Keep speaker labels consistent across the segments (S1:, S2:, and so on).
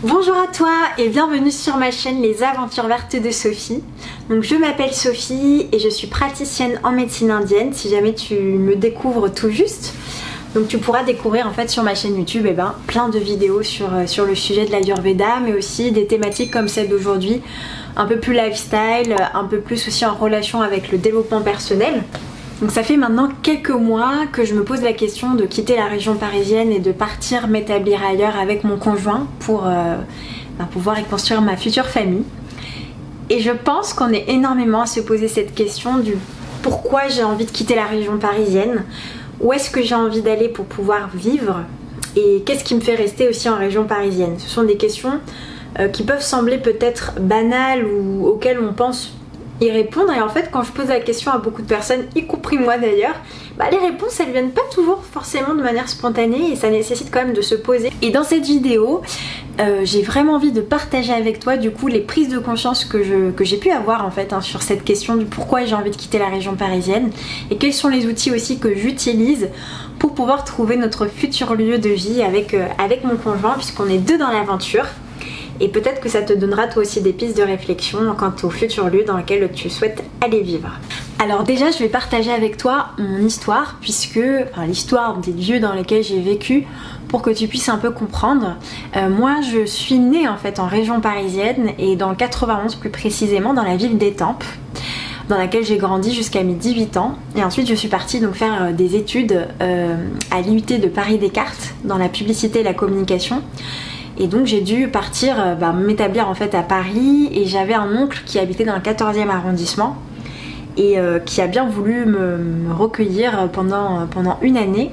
S1: Bonjour à toi et bienvenue sur ma chaîne Les Aventures Vertes de Sophie. Donc je m'appelle Sophie et je suis praticienne en médecine indienne si jamais tu me découvres tout juste. Donc tu pourras découvrir en fait sur ma chaîne YouTube plein de vidéos sur le sujet de l'Ayurveda, mais aussi des thématiques comme celle d'aujourd'hui, un peu plus lifestyle, un peu plus aussi en relation avec le développement personnel. Donc ça fait maintenant quelques mois que je me pose la question de quitter la région parisienne et de partir m'établir ailleurs avec mon conjoint pour pouvoir y construire ma future famille. Et je pense qu'on est énormément à se poser cette question du pourquoi j'ai envie de quitter la région parisienne, où est-ce que j'ai envie d'aller pour pouvoir vivre et qu'est-ce qui me fait rester aussi en région parisienne. Ce sont des questions qui peuvent sembler peut-être banales ou auxquelles on pense y répondre, et en fait quand je pose la question à beaucoup de personnes, y compris moi d'ailleurs, les réponses elles viennent pas toujours forcément de manière spontanée et ça nécessite quand même de se poser. Et dans cette vidéo j'ai vraiment envie de partager avec toi du coup les prises de conscience que j'ai pu avoir en fait sur cette question du pourquoi j'ai envie de quitter la région parisienne et quels sont les outils aussi que j'utilise pour pouvoir trouver notre futur lieu de vie avec mon conjoint, puisqu'on est deux dans l'aventure. Et peut-être que ça te donnera toi aussi des pistes de réflexion quant au futur lieu dans lequel tu souhaites aller vivre. Alors déjà je vais partager avec toi mon histoire, l'histoire des lieux dans lesquels j'ai vécu pour que tu puisses un peu comprendre. Moi je suis née en fait en région parisienne et dans le 91 plus précisément dans la ville d'Étampes, dans laquelle j'ai grandi jusqu'à mes 18 ans. Et ensuite je suis partie donc faire des études à l'IUT de Paris-Descartes dans la publicité et la communication. Et donc j'ai dû partir m'établir en fait à Paris, et j'avais un oncle qui habitait dans le 14e arrondissement et qui a bien voulu me recueillir pendant une année.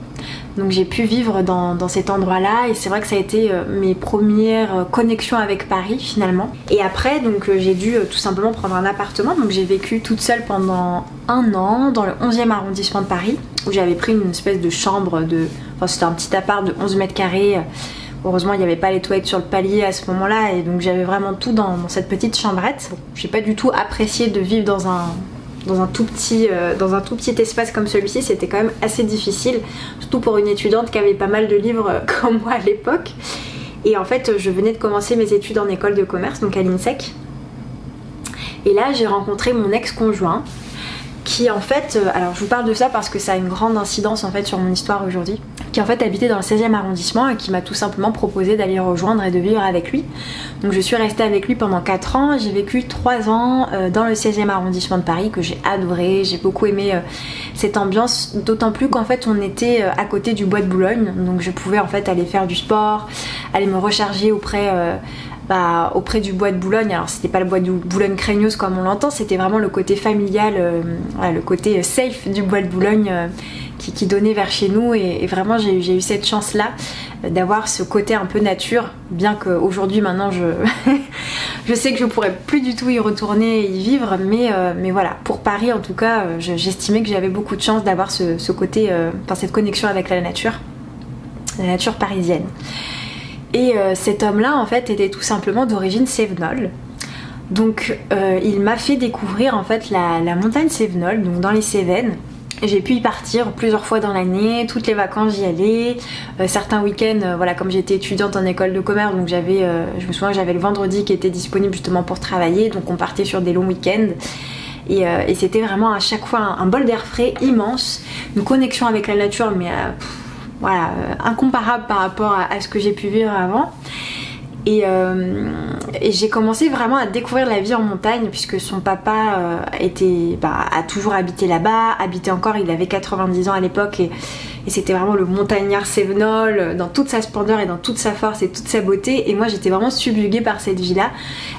S1: Donc j'ai pu vivre dans cet endroit-là et c'est vrai que ça a été mes premières connexions avec Paris finalement. Et après donc j'ai dû tout simplement prendre un appartement, donc j'ai vécu toute seule pendant un an dans le 11e arrondissement de Paris, où j'avais pris une espèce de chambre c'était un petit appart de 11 mètres carrés. Heureusement il n'y avait pas les toilettes sur le palier à ce moment-là, et donc j'avais vraiment tout dans cette petite chambrette. J'ai pas du tout apprécié de vivre dans un tout petit espace comme celui-ci, c'était quand même assez difficile, surtout pour une étudiante qui avait pas mal de livres comme moi à l'époque. Et en fait je venais de commencer mes études en école de commerce, donc à l'INSEC. Et là j'ai rencontré mon ex-conjoint qui en fait, alors je vous parle de ça parce que ça a une grande incidence en fait sur mon histoire aujourd'hui, qui en fait habitait dans le 16e arrondissement et qui m'a tout simplement proposé d'aller le rejoindre et de vivre avec lui. Donc je suis restée avec lui pendant 4 ans, j'ai vécu 3 ans dans le 16e arrondissement de Paris que j'ai adoré, j'ai beaucoup aimé cette ambiance, d'autant plus qu'en fait on était à côté du bois de Boulogne, donc je pouvais en fait aller faire du sport, aller me recharger auprès du bois de Boulogne. Alors c'était pas le bois de Boulogne craignos comme on l'entend, c'était vraiment le côté familial, le côté safe du bois de Boulogne qui donnait vers chez nous, et vraiment j'ai eu cette chance là d'avoir ce côté un peu nature, bien qu'aujourd'hui maintenant je sais que je pourrais plus du tout y retourner et y vivre, mais voilà, pour Paris en tout cas j'estimais que j'avais beaucoup de chance d'avoir ce côté, cette connexion avec la nature parisienne. Et cet homme-là, en fait, était tout simplement d'origine cévenole. Donc, il m'a fait découvrir en fait la montagne Cévenole, donc dans les Cévennes. J'ai pu y partir plusieurs fois dans l'année, toutes les vacances j'y allais, certains week-ends, comme j'étais étudiante en école de commerce, donc je me souviens que j'avais le vendredi qui était disponible justement pour travailler, donc on partait sur des longs week-ends. Et c'était vraiment à chaque fois un bol d'air frais immense, une connexion avec la nature, mais incomparable par rapport à ce que j'ai pu vivre avant. Et j'ai commencé vraiment à découvrir la vie en montagne, puisque son papa a toujours habité là-bas, habitait encore, il avait 90 ans à l'époque, et c'était vraiment le montagnard cévenol dans toute sa splendeur et dans toute sa force et toute sa beauté. Et moi j'étais vraiment subjuguée par cette vie-là,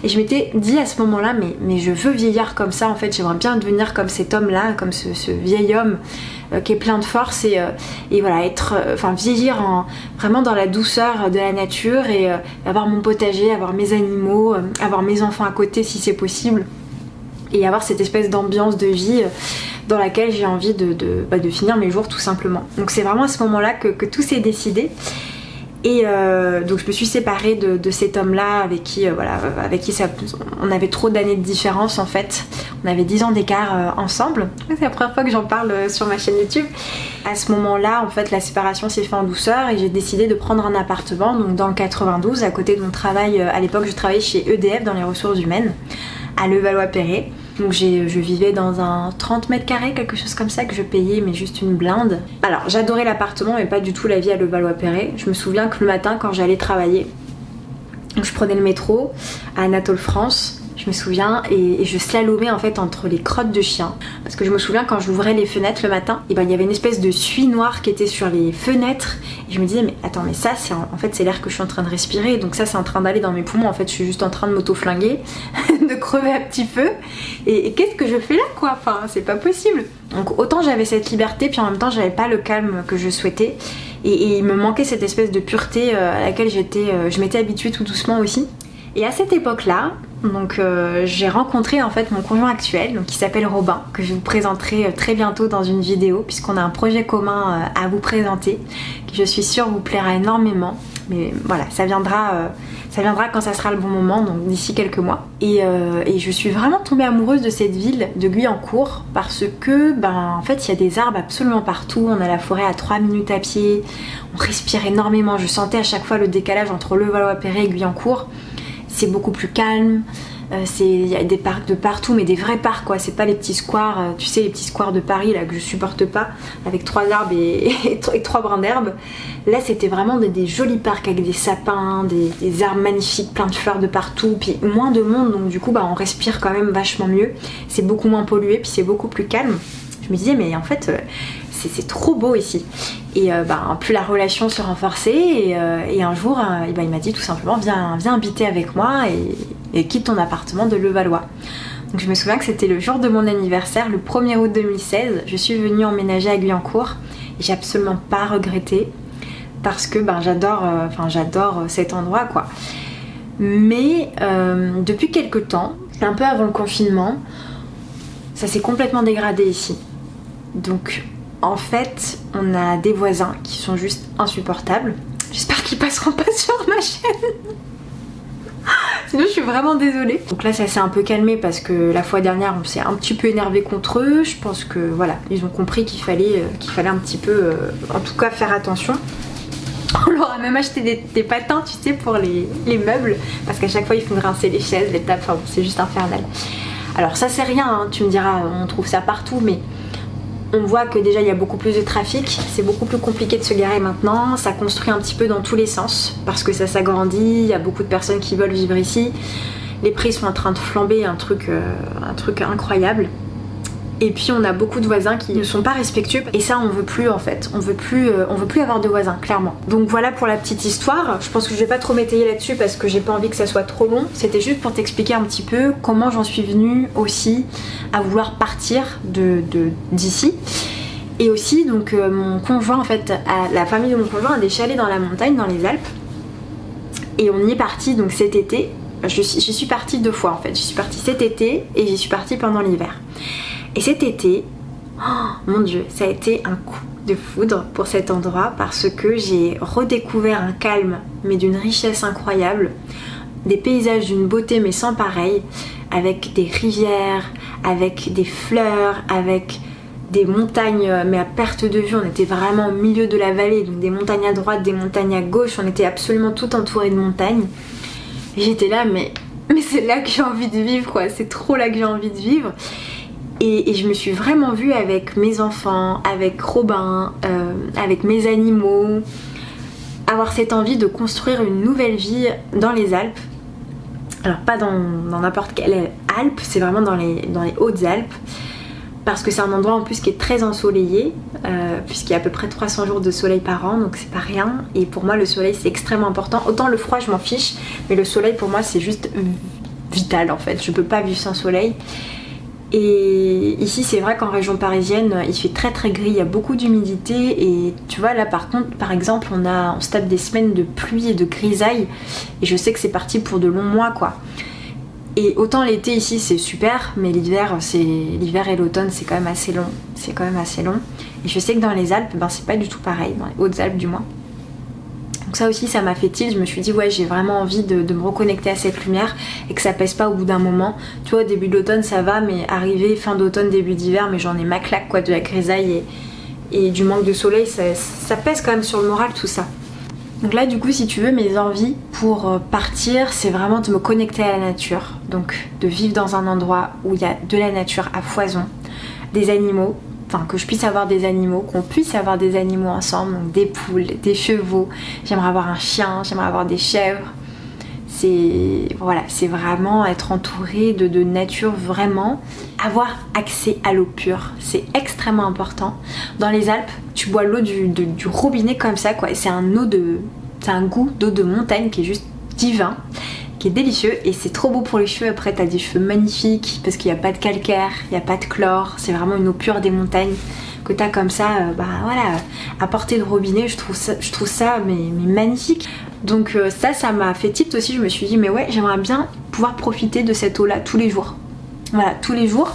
S1: et je m'étais dit à ce moment-là, mais je veux vieillir comme ça en fait, j'aimerais bien devenir comme cet homme-là, comme ce vieil homme qui est plein de force, et voilà, vieillir vraiment dans la douceur de la nature, et avoir mon potager, avoir mes animaux, avoir mes enfants à côté si c'est possible, et avoir cette espèce d'ambiance de vie dans laquelle j'ai envie de finir mes jours tout simplement. Donc c'est vraiment à ce moment-là que tout s'est décidé. Et donc je me suis séparée de cet homme-là avec qui, on avait trop d'années de différence en fait. On avait 10 ans d'écart ensemble. C'est la première fois que j'en parle sur ma chaîne YouTube. À ce moment-là, en fait, la séparation s'est faite en douceur et j'ai décidé de prendre un appartement donc dans le 92 à côté de mon travail. À l'époque, je travaillais chez EDF dans les ressources humaines à Levallois-Perret. Donc je vivais dans un 30 mètres carrés, quelque chose comme ça, que je payais mais juste une blinde. Alors j'adorais l'appartement mais pas du tout la vie à Levallois-Perret. Je me souviens que le matin quand j'allais travailler, je prenais le métro à Anatole France, je me souviens, et je slalomais en fait entre les crottes de chiens. Parce que je me souviens quand j'ouvrais les fenêtres le matin, et ben il y avait une espèce de suie noire qui était sur les fenêtres. Et je me disais mais attends, mais ça c'est en fait c'est l'air que je suis en train de respirer, donc ça c'est en train d'aller dans mes poumons. En fait je suis juste en train de m'auto-flinguer, de crever un petit peu. Et qu'est-ce que je fais là quoi? Enfin c'est pas possible. Donc autant j'avais cette liberté, puis en même temps j'avais pas le calme que je souhaitais. Et il me manquait cette espèce de pureté à laquelle je m'étais habituée tout doucement aussi. Et à cette époque-là, donc j'ai rencontré en fait mon conjoint actuel, donc qui s'appelle Robin, que je vous présenterai très bientôt dans une vidéo, puisqu'on a un projet commun à vous présenter, qui je suis sûre vous plaira énormément. Mais voilà, ça viendra quand ça sera le bon moment, donc d'ici quelques mois. Et je suis vraiment tombée amoureuse de cette ville de Guyancourt parce que, en fait, il y a des arbres absolument partout. On a la forêt à 3 minutes à pied. On respire énormément. Je sentais à chaque fois le décalage entre Levallois-Perret et Guyancourt. C'est beaucoup plus calme. Il y a des parcs de partout, mais des vrais parcs quoi. C'est pas les petits squares, tu sais, les petits squares de Paris là que je supporte pas, avec 3 arbres et 3 brins d'herbe. Là c'était vraiment des jolis parcs avec des sapins, des arbres magnifiques, plein de fleurs de partout, puis moins de monde, donc du coup on respire quand même vachement mieux. C'est beaucoup moins pollué, puis c'est beaucoup plus calme. Je me disais mais en fait c'est trop beau ici. Et plus la relation se renforçait et un jour il m'a dit tout simplement viens habiter avec moi et quitte ton appartement de Levallois. Donc je me souviens que c'était le jour de mon anniversaire, le 1er août 2016. Je suis venue emménager à Guyancourt et j'ai absolument pas regretté parce que j'adore cet endroit quoi. Mais depuis quelques temps, un peu avant le confinement, ça s'est complètement dégradé ici. Donc en fait, on a des voisins qui sont juste insupportables. J'espère qu'ils passeront pas sur ma chaîne. Sinon je suis vraiment désolée. Donc là ça s'est un peu calmé parce que la fois dernière on s'est un petit peu énervé contre eux. Je pense que voilà, ils ont compris qu'il fallait un petit peu, en tout cas faire attention. On leur a même acheté des patins, tu sais, pour les meubles. Parce qu'à chaque fois ils font grincer les chaises, les tables, enfin c'est juste infernal. Alors ça c'est rien, hein, tu me diras, on trouve ça partout, mais on voit que déjà il y a beaucoup plus de trafic, c'est beaucoup plus compliqué de se garer maintenant, ça construit un petit peu dans tous les sens parce que ça s'agrandit, il y a beaucoup de personnes qui veulent vivre ici, les prix sont en train de flamber, un truc incroyable. Et puis on a beaucoup de voisins qui ne sont pas respectueux et ça on veut plus en fait, on veut plus avoir de voisins clairement. Donc voilà pour la petite histoire, je pense que je vais pas trop m'étayer là-dessus parce que j'ai pas envie que ça soit trop long. C'était juste pour t'expliquer un petit peu comment j'en suis venue aussi à vouloir partir d'ici. Et aussi donc mon conjoint en fait, la famille de mon conjoint a des chalets dans la montagne, dans les Alpes. Et on y est parti donc cet été, j'y suis partie 2 fois en fait, j'y suis partie cet été et j'y suis partie pendant l'hiver. Et cet été, oh mon dieu, ça a été un coup de foudre pour cet endroit parce que j'ai redécouvert un calme mais d'une richesse incroyable, des paysages d'une beauté mais sans pareil, avec des rivières, avec des fleurs, avec des montagnes mais à perte de vue. On était vraiment au milieu de la vallée, donc des montagnes à droite, des montagnes à gauche, on était absolument tout entouré de montagnes. Et j'étais là mais c'est là que j'ai envie de vivre quoi, c'est trop là que j'ai envie de vivre. Et je me suis vraiment vue avec mes enfants, avec Robin, avec mes animaux, avoir cette envie de construire une nouvelle vie dans les Alpes. Alors pas dans n'importe quelle Alpe, c'est vraiment dans les Hautes-Alpes, parce que c'est un endroit en plus qui est très ensoleillé, puisqu'il y a à peu près 300 jours de soleil par an, donc c'est pas rien. Et pour moi le soleil c'est extrêmement important. Autant le froid je m'en fiche, mais le soleil pour moi c'est juste vital en fait, je peux pas vivre sans soleil. Et ici c'est vrai qu'en région parisienne il fait très très gris, il y a beaucoup d'humidité et tu vois là par contre par exemple on se tape des semaines de pluie et de grisaille et je sais que c'est parti pour de longs mois quoi. Et autant l'été ici c'est super, mais l'hiver et l'automne c'est quand même assez long. Et je sais que dans les Alpes c'est pas du tout pareil, dans les Hautes-Alpes du moins. Donc ça aussi ça m'a fait tilt, je me suis dit ouais j'ai vraiment envie de me reconnecter à cette lumière et que ça pèse pas au bout d'un moment. Tu vois au début de l'automne ça va, mais arrivé fin d'automne, début d'hiver, mais j'en ai ma claque quoi, de la grisaille et du manque de soleil, ça pèse quand même sur le moral tout ça. Donc là du coup si tu veux mes envies pour partir c'est vraiment de me connecter à la nature, donc de vivre dans un endroit où il y a de la nature à foison, des animaux, enfin que je puisse avoir des animaux, qu'on puisse avoir des animaux ensemble, donc des poules, des chevaux, j'aimerais avoir un chien, j'aimerais avoir des chèvres. C'est vraiment être entouré de nature, vraiment avoir accès à l'eau pure, c'est extrêmement important. Dans les Alpes tu bois l'eau du robinet comme ça quoi, et c'est un goût d'eau de montagne qui est juste divin, qui est délicieux, et c'est trop beau pour les cheveux. Après t'as des cheveux magnifiques parce qu'il n'y a pas de calcaire, il n'y a pas de chlore, c'est vraiment une eau pure des montagnes que t'as comme ça, à portée de robinet. Je trouve ça mais magnifique. Donc ça m'a fait tilt aussi, je me suis dit mais ouais j'aimerais bien pouvoir profiter de cette eau là tous les jours, voilà tous les jours.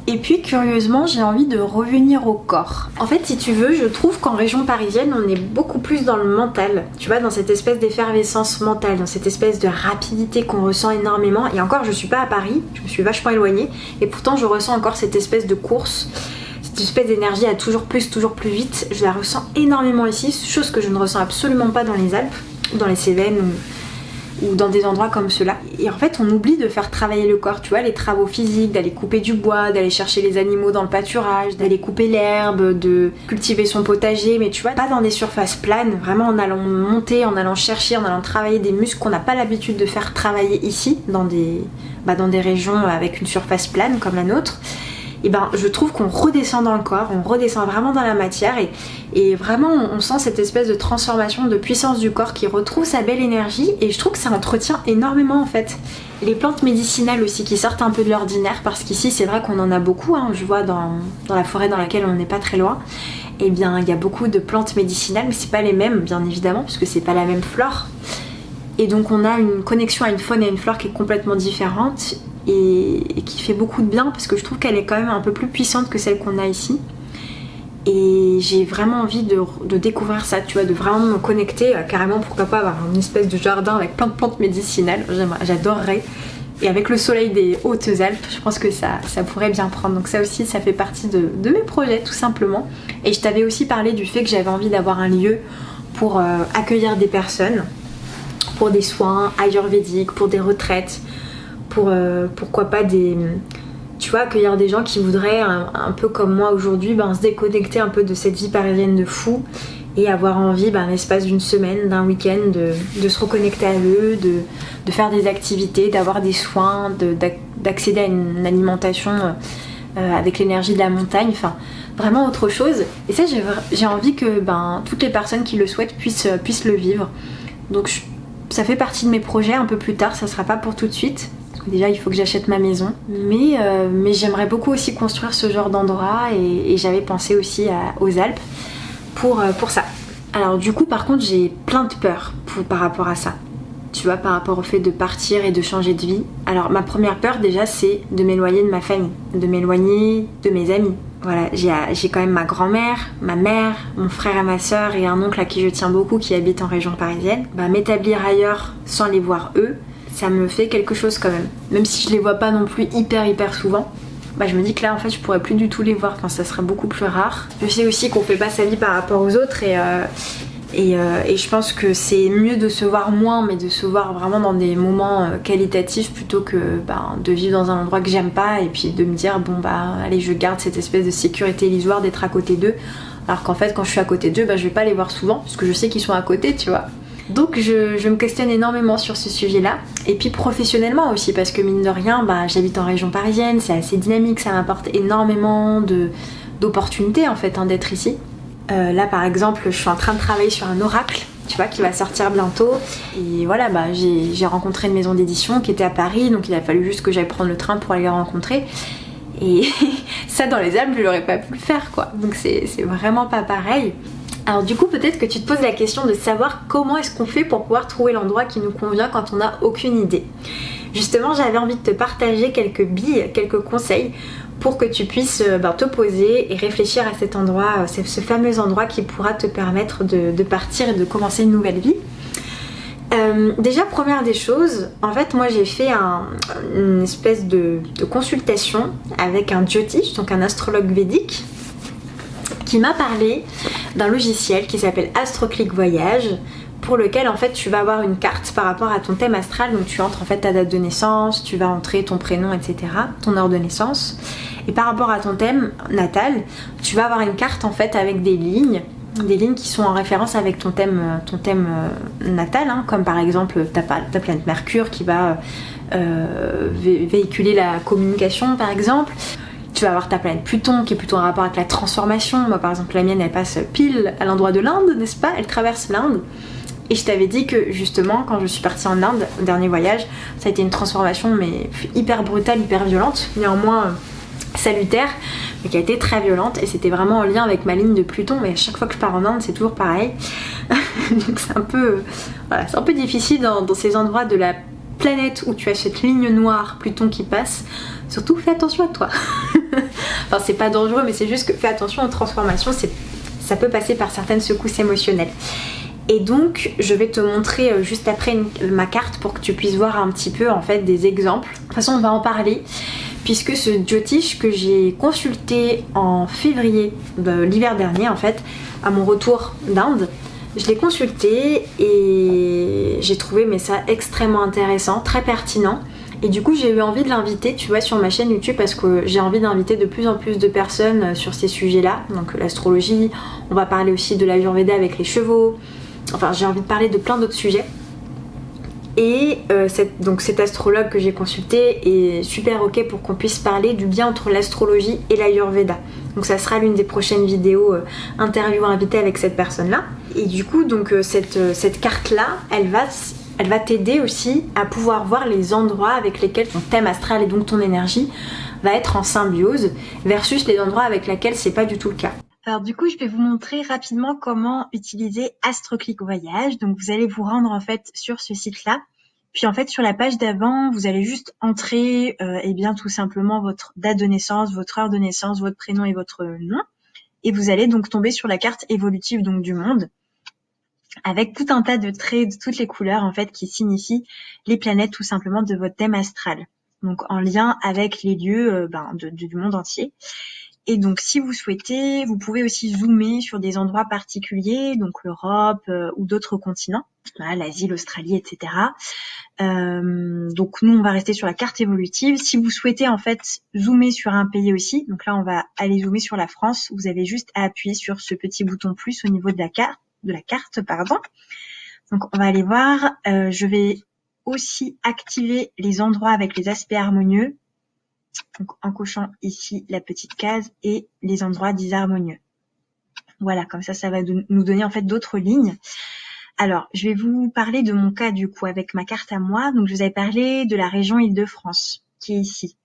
S1: Et puis curieusement j'ai envie de revenir au corps. En fait si tu veux je trouve qu'en région parisienne on est beaucoup plus dans le mental, tu vois, dans cette espèce d'effervescence mentale, dans cette espèce de rapidité qu'on ressent énormément. Et encore je suis pas à Paris, je me suis vachement éloignée, et pourtant je ressens encore cette espèce de course, cette espèce d'énergie à toujours plus vite. Je la ressens énormément ici, chose que je ne ressens absolument pas dans les Alpes, ou dans les Cévennes, ou dans des endroits comme ceux-là. Et en fait on oublie de faire travailler le corps, tu vois, les travaux physiques, d'aller couper du bois, d'aller chercher les animaux dans le pâturage, d'aller couper l'herbe, de cultiver son potager, mais tu vois, pas dans des surfaces planes, vraiment en allant monter, en allant chercher, en allant travailler des muscles qu'on n'a pas l'habitude de faire travailler ici, dans des régions avec une surface plane comme la nôtre. Et je trouve qu'on redescend dans le corps, on redescend vraiment dans la matière, et vraiment on sent cette espèce de transformation, de puissance du corps qui retrouve sa belle énergie, et je trouve que ça entretient énormément en fait. Et les plantes médicinales aussi qui sortent un peu de l'ordinaire, parce qu'ici c'est vrai qu'on en a beaucoup, hein, je vois dans la forêt dans laquelle on n'est pas très loin, et bien il y a beaucoup de plantes médicinales, mais c'est pas les mêmes bien évidemment, puisque c'est pas la même flore. Et donc on a une connexion à une faune et à une flore qui est complètement différente, et qui fait beaucoup de bien parce que je trouve qu'elle est quand même un peu plus puissante que celle qu'on a ici. Et j'ai vraiment envie de découvrir ça, tu vois, de vraiment me connecter, carrément pourquoi pas avoir une espèce de jardin avec plein de plantes médicinales, j'adorerais. Et avec le soleil des Hautes-Alpes, je pense que ça pourrait bien prendre. Donc ça aussi, ça fait partie de mes projets tout simplement. Et je t'avais aussi parlé du fait que j'avais envie d'avoir un lieu pour accueillir des personnes, pour des soins ayurvédiques, pour des retraites, pourquoi pas tu vois, accueillir des gens qui voudraient un peu comme moi aujourd'hui se déconnecter un peu de cette vie parisienne de fou et avoir envie l'espace d'une semaine, d'un week-end de se reconnecter à eux, de faire des activités, d'avoir des soins, d'accéder à une alimentation avec l'énergie de la montagne, enfin vraiment autre chose. Et ça j'ai envie que toutes les personnes qui le souhaitent puissent le vivre. Donc ça fait partie de mes projets un peu plus tard, ça sera pas pour tout de suite. Déjà il faut que j'achète ma maison, mais j'aimerais beaucoup aussi construire ce genre d'endroit, et j'avais pensé aussi aux Alpes pour ça. Alors du coup par contre j'ai plein de peurs par rapport à ça, tu vois, par rapport au fait de partir et de changer de vie. Alors ma première peur déjà c'est de m'éloigner de ma famille, de m'éloigner de mes amis. Voilà, j'ai quand même ma grand-mère, ma mère, mon frère et ma soeur et un oncle à qui je tiens beaucoup qui habite en région parisienne. M'établir ailleurs sans les voir eux, ça me fait quelque chose quand même. Même si je les vois pas non plus hyper souvent, je me dis que là en fait je pourrais plus du tout les voir, enfin ça serait beaucoup plus rare. Je sais aussi qu'on fait pas sa vie par rapport aux autres, et je pense que c'est mieux de se voir moins, mais de se voir vraiment dans des moments qualitatifs plutôt que de vivre dans un endroit que j'aime pas et puis de me dire allez je garde cette espèce de sécurité illusoire d'être à côté d'eux, alors qu'en fait quand je suis à côté d'eux je vais pas les voir souvent parce que je sais qu'ils sont à côté, tu vois. Donc je me questionne énormément sur ce sujet-là. Et puis professionnellement aussi, parce que mine de rien, j'habite en région parisienne, c'est assez dynamique, ça m'apporte énormément d'opportunités en fait d'être ici. Là par exemple, je suis en train de travailler sur un oracle, tu vois, qui va sortir bientôt. Et voilà, j'ai rencontré une maison d'édition qui était à Paris, donc il a fallu juste que j'aille prendre le train pour aller les rencontrer. Et ça dans les Alpes, je l'aurais pas pu le faire quoi. Donc c'est vraiment pas pareil. Alors du coup peut-être que tu te poses la question de savoir comment est-ce qu'on fait pour pouvoir trouver l'endroit qui nous convient quand on n'a aucune idée. Justement j'avais envie de te partager quelques billes, quelques conseils pour que tu puisses te poser et réfléchir à cet endroit, ce fameux endroit qui pourra te permettre de partir et de commencer une nouvelle vie. Déjà, première des choses, en fait moi j'ai fait une espèce de consultation avec un Jyotish, donc un astrologue védique, qui m'a parlé d'un logiciel qui s'appelle AstroClick Voyage, pour lequel en fait tu vas avoir une carte par rapport à ton thème astral. Donc tu entres en fait ta date de naissance, tu vas entrer ton prénom, etc., ton heure de naissance, et par rapport à ton thème natal, tu vas avoir une carte en fait avec des lignes qui sont en référence avec ton thème natal, hein, comme par exemple ta planète Mercure qui va véhiculer la communication par exemple. Tu vas avoir ta planète Pluton qui est plutôt en rapport avec la transformation. Moi par exemple la mienne elle passe pile à l'endroit de l'Inde, n'est-ce pas? Elle traverse l'Inde. Et je t'avais dit que justement quand je suis partie en Inde, au dernier voyage, ça a été une transformation mais hyper brutale, hyper violente, néanmoins salutaire, mais qui a été très violente, et c'était vraiment en lien avec ma ligne de Pluton. Mais à chaque fois que je pars en Inde c'est toujours pareil. Donc c'est un peu difficile dans ces endroits de la planète où tu as cette ligne noire Pluton qui passe. Surtout fais attention à toi. Enfin c'est pas dangereux, mais c'est juste que fais attention aux transformations, ça peut passer par certaines secousses émotionnelles. Et donc je vais te montrer juste après ma carte pour que tu puisses voir un petit peu en fait des exemples. De toute façon on va en parler, puisque ce Jyotish que j'ai consulté en février de l'hiver dernier en fait, à mon retour d'Inde, je l'ai consulté et j'ai trouvé ça extrêmement intéressant, très pertinent. Et du coup j'ai eu envie de l'inviter, tu vois, sur ma chaîne YouTube, parce que j'ai envie d'inviter de plus en plus de personnes sur ces sujets-là. Donc l'astrologie, on va parler aussi de l'Ayurveda avec les chevaux. Enfin j'ai envie de parler de plein d'autres sujets. Et cet astrologue que j'ai consulté est super ok pour qu'on puisse parler du lien entre l'astrologie et l'Ayurveda. Donc ça sera l'une des prochaines vidéos interview invitée avec cette personne-là. Et du coup donc cette carte-là, elle va t'aider aussi à pouvoir voir les endroits avec lesquels ton thème astral et donc ton énergie va être en symbiose, versus les endroits avec lesquels c'est pas du tout le cas. Alors du coup, je vais vous montrer rapidement comment utiliser AstroClick Voyage. Donc vous allez vous rendre en fait sur ce site-là. Puis en fait sur la page d'avant, vous allez juste entrer tout simplement votre date de naissance, votre heure de naissance, votre prénom et votre nom. Et vous allez donc tomber sur la carte évolutive donc du monde, avec tout un tas de traits de toutes les couleurs en fait qui signifient les planètes tout simplement de votre thème astral. Donc en lien avec les lieux du monde entier. Et donc si vous souhaitez, vous pouvez aussi zoomer sur des endroits particuliers, donc l'Europe ou d'autres continents, l'Asie, l'Australie, etc. Donc nous on va rester sur la carte évolutive. Si vous souhaitez en fait zoomer sur un pays aussi, donc là on va aller zoomer sur la France, vous avez juste à appuyer sur ce petit bouton plus au niveau de la carte. Donc on va aller voir, je vais aussi activer les endroits avec les aspects harmonieux, donc en cochant ici la petite case et les endroits disharmonieux. Voilà, comme ça va nous donner en fait d'autres lignes. Alors, je vais vous parler de mon cas du coup avec ma carte à moi. Donc je vous avais parlé de la région Île-de-France qui est ici.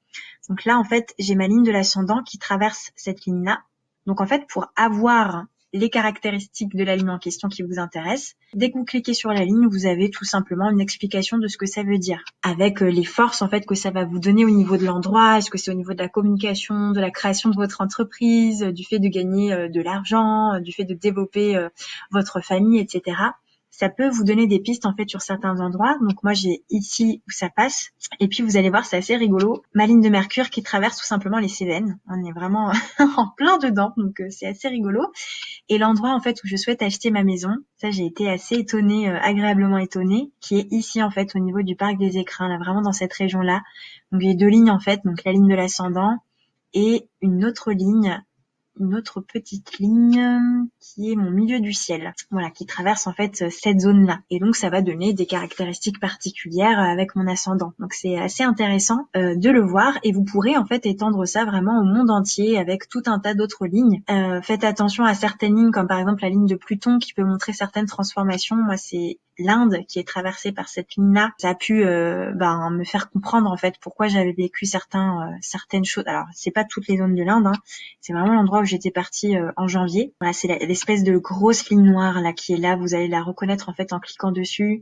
S1: Donc là en fait, j'ai ma ligne de l'ascendant qui traverse cette ligne-là. Donc en fait, pour avoir les caractéristiques de la ligne en question qui vous intéressent, dès que vous cliquez sur la ligne, vous avez tout simplement une explication de ce que ça veut dire, avec les forces en fait que ça va vous donner au niveau de l'endroit. Est-ce que c'est au niveau de la communication, de la création de votre entreprise, du fait de gagner de l'argent, du fait de développer votre famille, etc. Ça peut vous donner des pistes en fait sur certains endroits. Donc moi j'ai ici où ça passe. Et puis vous allez voir, c'est assez rigolo. Ma ligne de Mercure qui traverse tout simplement les Cévennes. On est vraiment en plein dedans, donc c'est assez rigolo. Et l'endroit en fait où je souhaite acheter ma maison, ça j'ai été assez étonnée, agréablement étonnée, qui est ici en fait au niveau du parc des Écrins, là vraiment dans cette région-là. Donc j'ai deux lignes en fait, donc la ligne de l'ascendant et une autre petite ligne qui est mon milieu du ciel, voilà, qui traverse en fait cette zone-là. Et donc ça va donner des caractéristiques particulières avec mon ascendant. Donc c'est assez intéressant de le voir, et vous pourrez en fait étendre ça vraiment au monde entier avec tout un tas d'autres lignes. Faites attention à certaines lignes, comme par exemple la ligne de Pluton qui peut montrer certaines transformations. Moi c'est l'Inde qui est traversée par cette ligne-là. Ça a pu me faire comprendre en fait pourquoi j'avais vécu certaines choses. Alors c'est pas toutes les zones de l'Inde, hein. C'est vraiment l'endroit où j'étais partie en janvier. Voilà, c'est l'espèce de grosse ligne noire là qui est là. Vous allez la reconnaître en fait en cliquant dessus.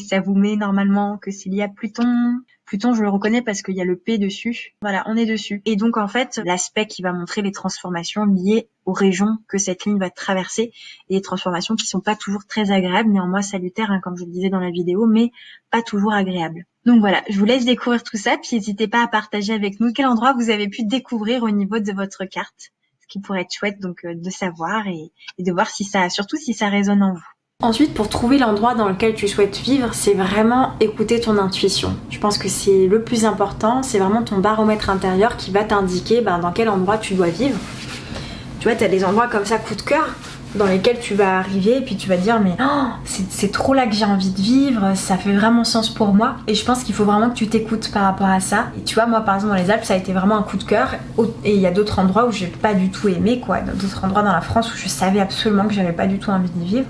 S1: Ça vous met normalement que c'est lié à Pluton.
S2: Pluton, je le reconnais parce qu'il y a le P dessus. Voilà, on est dessus. Et donc, en fait, l'aspect qui va montrer les transformations liées aux régions que cette ligne va traverser, et des transformations qui sont pas toujours très agréables, néanmoins salutaires, hein, comme je le disais dans la vidéo, mais pas toujours agréables. Donc voilà, je vous laisse découvrir tout ça, puis n'hésitez pas à partager avec nous quel endroit vous avez pu découvrir au niveau de votre carte, ce qui pourrait être chouette donc de savoir et de voir si ça, surtout si ça résonne en vous.
S1: Ensuite, pour trouver l'endroit dans lequel tu souhaites vivre, c'est vraiment écouter ton intuition. Je pense que c'est le plus important, c'est vraiment ton baromètre intérieur qui va t'indiquer dans quel endroit tu dois vivre. Tu vois, tu as des endroits comme ça, coup de cœur, dans lesquels tu vas arriver et puis tu vas te dire mais c'est trop là que j'ai envie de vivre, ça fait vraiment sens pour moi. Et je pense qu'il faut vraiment que tu t'écoutes par rapport à ça. Et tu vois, moi par exemple dans les Alpes, ça a été vraiment un coup de cœur. Et il y a d'autres endroits où j'ai pas du tout aimé, quoi. D'autres endroits dans la France où je savais absolument que j'avais pas du tout envie de vivre.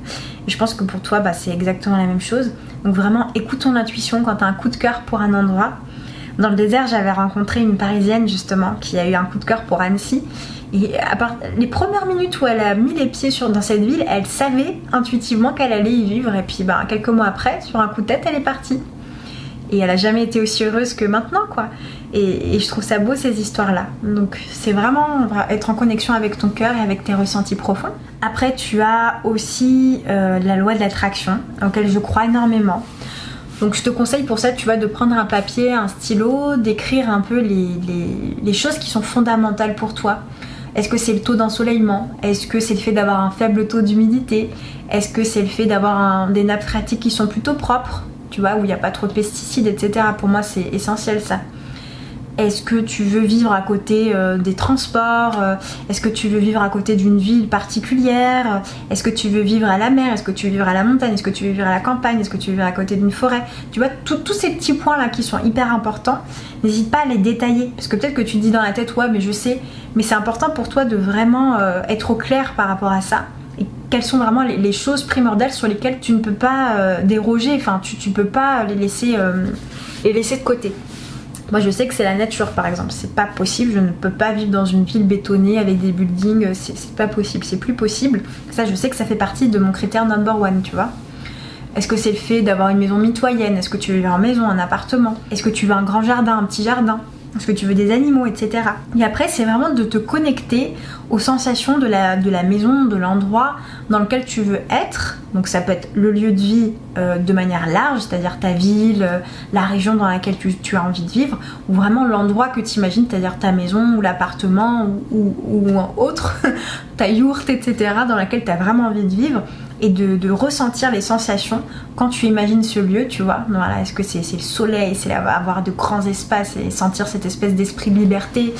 S1: Et je pense que pour toi, c'est exactement la même chose. Donc vraiment, écoute ton intuition quand t'as un coup de cœur pour un endroit. Dans le désert, j'avais rencontré une Parisienne justement qui a eu un coup de cœur pour Annecy. Et les premières minutes où elle a mis les pieds dans cette ville, elle savait intuitivement qu'elle allait y vivre. Et puis quelques mois après, sur un coup de tête, elle est partie. Et elle a jamais été aussi heureuse que maintenant, quoi. Et je trouve ça beau, ces histoires-là. Donc c'est vraiment être en connexion avec ton cœur et avec tes ressentis profonds. Après, tu as aussi la loi de l'attraction, auquel je crois énormément. Donc je te conseille pour ça, tu vois, de prendre un papier, un stylo, d'écrire un peu les choses qui sont fondamentales pour toi. Est-ce que c'est le taux d'ensoleillement? Est-ce que c'est le fait d'avoir un faible taux d'humidité? Est-ce que c'est le fait d'avoir des nappes phréatiques qui sont plutôt propres, tu vois, où il n'y a pas trop de pesticides, etc. Pour moi, c'est essentiel ça. Est-ce que tu veux vivre à côté des transports? Est-ce que tu veux vivre à côté d'une ville particulière? Est-ce que tu veux vivre à la mer? Est-ce que tu veux vivre à la montagne? Est-ce que tu veux vivre à la campagne? Est-ce que tu veux vivre à côté d'une forêt? Tu vois, tous ces petits points-là qui sont hyper importants, n'hésite pas à les détailler. Parce que peut-être que tu te dis dans la tête, ouais, mais je sais, mais c'est important pour toi de vraiment être au clair par rapport à ça. Et quelles sont vraiment les choses primordiales sur lesquelles tu ne peux pas déroger, enfin, tu peux pas les laisser de côté. Moi je sais que c'est la nature par exemple, c'est pas possible, je ne peux pas vivre dans une ville bétonnée avec des buildings, c'est pas possible, c'est plus possible. Ça je sais que ça fait partie de mon critère number one, tu vois. Est-ce que c'est le fait d'avoir une maison mitoyenne? Est-ce que tu veux vivre en maison, en appartement? Est-ce que tu veux un grand jardin, un petit jardin? Est-ce que tu veux des animaux, etc. Et après c'est vraiment de te connecter aux sensations de la maison, de l'endroit dans lequel tu veux être. Donc ça peut être le lieu de vie de manière large, c'est-à-dire ta ville, la région dans laquelle tu as envie de vivre, ou vraiment l'endroit que tu imagines, c'est-à-dire ta maison ou l'appartement ou autre, ta yourte, etc. dans laquelle tu as vraiment envie de vivre. Et de ressentir les sensations quand tu imagines ce lieu, tu vois. Voilà, est-ce que c'est le soleil, c'est avoir de grands espaces et sentir cette espèce d'esprit de liberté,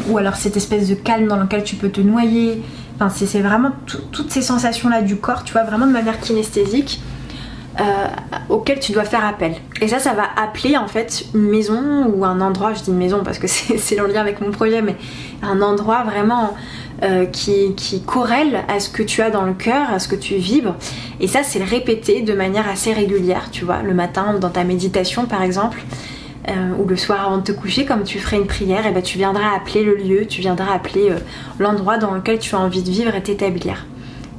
S1: ou alors cette espèce de calme dans lequel tu peux te noyer. Enfin, c'est vraiment toutes ces sensations-là du corps, tu vois, vraiment de manière kinesthésique, auquel tu dois faire appel. Et ça va appeler en fait une maison ou un endroit, je dis une maison parce que c'est en lien avec mon projet, mais un endroit vraiment qui corrèle à ce que tu as dans le cœur, à ce que tu vibres. Et ça c'est le répéter de manière assez régulière, tu vois, le matin dans ta méditation par exemple, ou le soir avant de te coucher, comme tu ferais une prière, et tu viendras appeler le lieu, tu viendras appeler l'endroit dans lequel tu as envie de vivre et t'établir.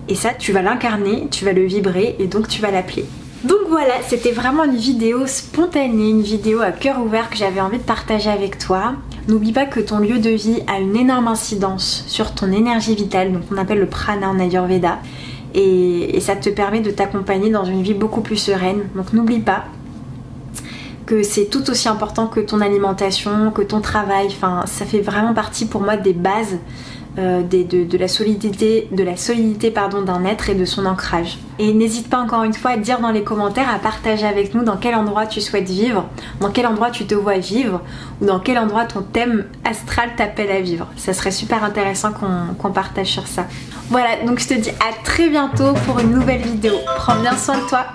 S1: Et ça tu vas l'incarner, tu vas le vibrer et donc tu vas l'appeler. Donc voilà, c'était vraiment une vidéo spontanée, une vidéo à cœur ouvert que j'avais envie de partager avec toi. N'oublie pas que ton lieu de vie a une énorme incidence sur ton énergie vitale, donc on appelle le prana en Ayurveda, et ça te permet de t'accompagner dans une vie beaucoup plus sereine. Donc n'oublie pas que c'est tout aussi important que ton alimentation, que ton travail, enfin ça fait vraiment partie pour moi des bases de la solidité d'un être et de son ancrage. Et n'hésite pas encore une fois à dire dans les commentaires, à partager avec nous dans quel endroit tu souhaites vivre, dans quel endroit tu te vois vivre, ou dans quel endroit ton thème astral t'appelle à vivre. Ça serait super intéressant qu'on partage sur ça. Voilà, donc je te dis à très bientôt pour une nouvelle vidéo. Prends bien soin de toi.